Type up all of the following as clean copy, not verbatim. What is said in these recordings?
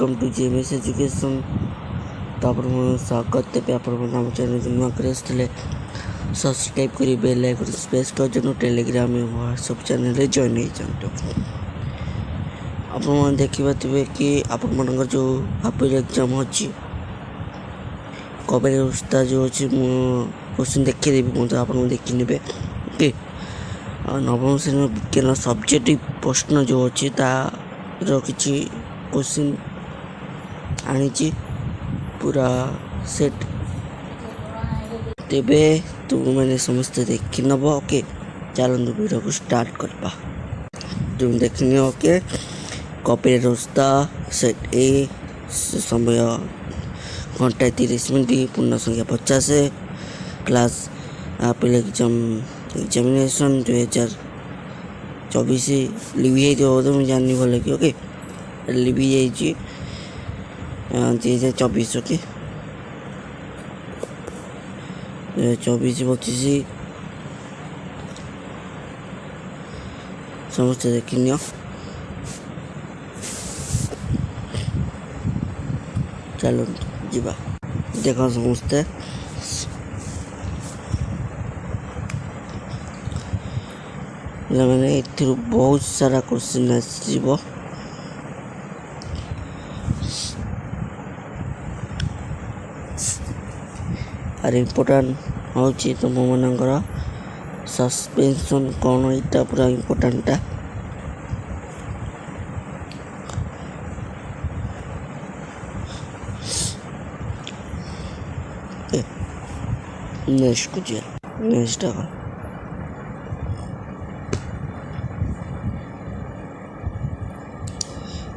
Welcome to JMS education. तो आप स्वागत देवे आप चैनल नुआ कर सब्सक्राइब कर बेल आइकन प्रेस कर टेलीग्राम व्हाट्सएप चैनल जॉइन हो जाते। आप देखिए कि आपण जो हाफ ईयर एग्जाम अच्छी कबड्डी अवस्था जो अच्छी क्वेश्चन देखीदेवी मतलब आप देखी ने ओके। नवम श्रेणी विज्ञान सब्जेक्ट प्रश्न जो अच्छी तार किसी क्वेश्चन आनी पूरा सेट तेबे तुम मैंने समस्त देखी नब ओके। चलते वीडियो को स्टार्ट करवा। तुम देखनी ओके कॉपी रास्ता सेट ए समय घंटा 30 मिनट पूर्ण संख्या 50 क्लास आपिल एग्जामिनेशन 2024 लिवि जाइए मुझे जानी भल कि ओके लिवि जाइए 2024 ओके 24-25 समस्त देखनी चलो जीवा देख समस्ते मैंने बहुत सारा क्वेश्चन आसो आर इम्पोर्टाट हूँ तुम मानकर सस्पेंशन कौन यहाँ पूरा इम्पोर्टाटा नेक्स्ट कुछ नेक्स्ट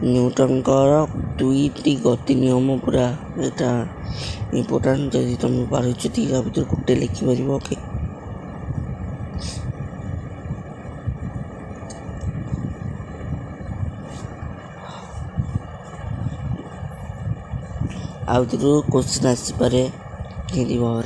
न्यूटन दुईटी गति नियम पूरा यहाँ इम्पोर्टाट जब तुम पार भर गोटे लिखिपर ओके। आउ क्वेश्चन आसपे कि भाव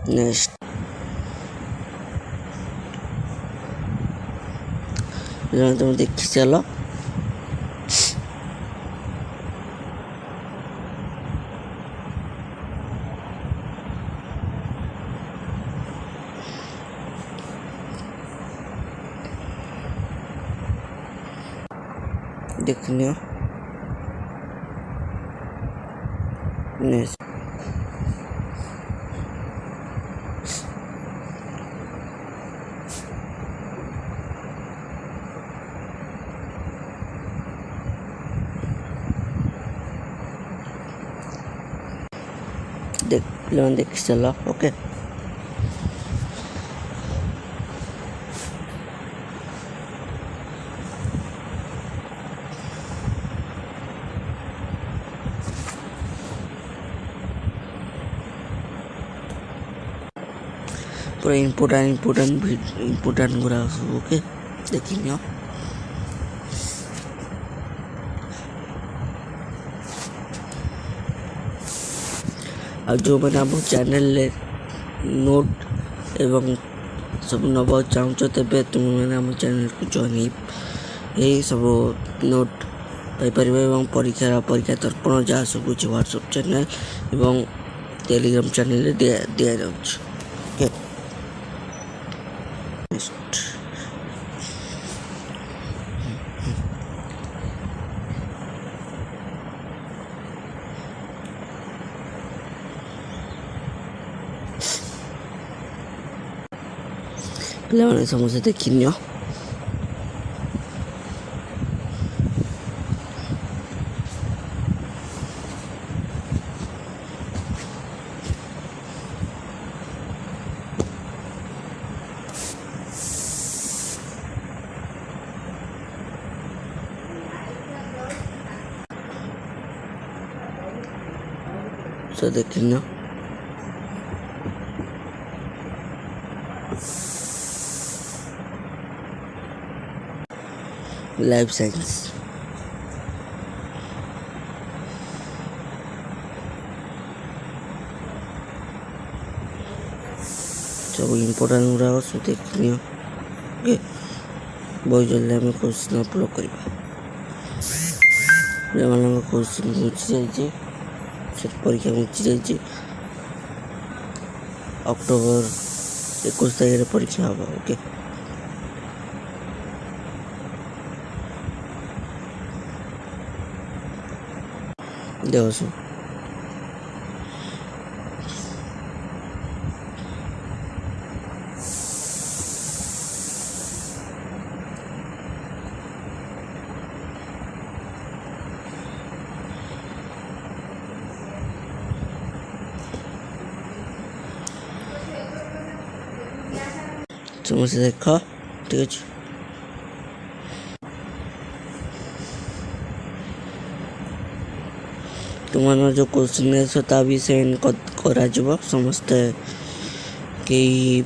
नेक्स्ट तुम देखी चलो देखनी नेक्स्ट देख चलो ओके। पूरा इम्पोर्टाट गुरा सब ओके देखनी आ जो मैंने आप चैनल नोट एवं सब नवा चाहूँ तेरे तुम मैंने आम चैनल को जॉइन यही सब नोट पाइपर परीक्षा तर्पण जहाँ सब कुछ व्हाट्सएप चैनल एवं टेलीग्राम चैनल दि जाऊँ। मैंने समझे देखनी so देखनी लाइफ साइंस सब इम्पोर्टाट गुड़ा सब देखनी ओके बहुत जल्दी आम क्वेश्चन अपलोड करवा क्वेश्चन घुंची जाए परीक्षा घुंची जाए अक्टोबर 21 तारीख परीक्षा हम ओके देख समझ देख ठीक अच्छे तुम जो क्वेश्चन है भी सेंड करा समस्ते कई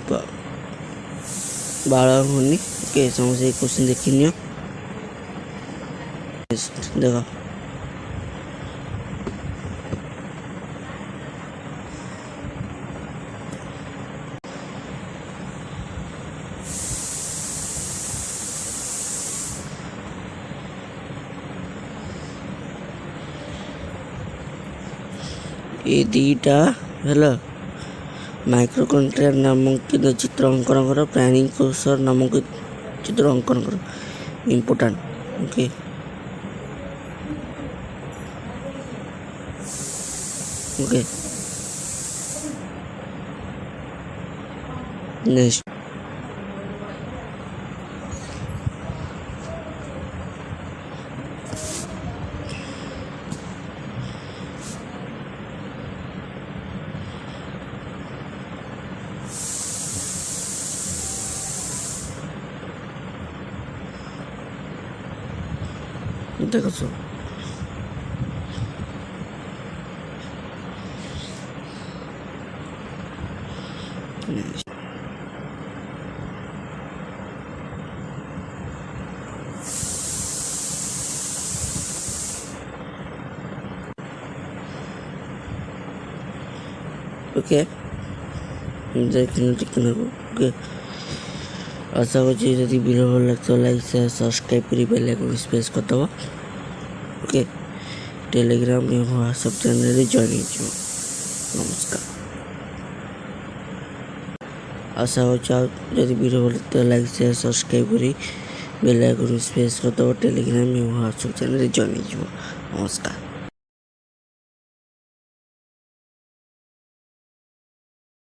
बाल होनी के समझे क्वेश्चन देखी नियो देख ये दीटा है माइक्रो कंटेनर नामांकित चित्र अंकन कर प्लानिंग कोर्सर नामांकित चित्र अंकन कर इम्पोर्टाट ओके ओके नेक्स्ट देखो सो ओके देखने ओके आशा करছি যদি ভিডিও ভালো লাগতো লাইক শেয়ার সাবস্ক্রাইব করে বেল আইকন প্রেস করতে হবে ओके टेलीग्राम में व्हाट्सएप चैनल जॉइन हो नमस्कार आशा होदी वीडियो भल तो लाइक शेयर सब्सक्राइब करी बेल आइकन प्रेस करते टेलीग्राम में व्हाट्सएप चैनल जॉइन हो नमस्कार।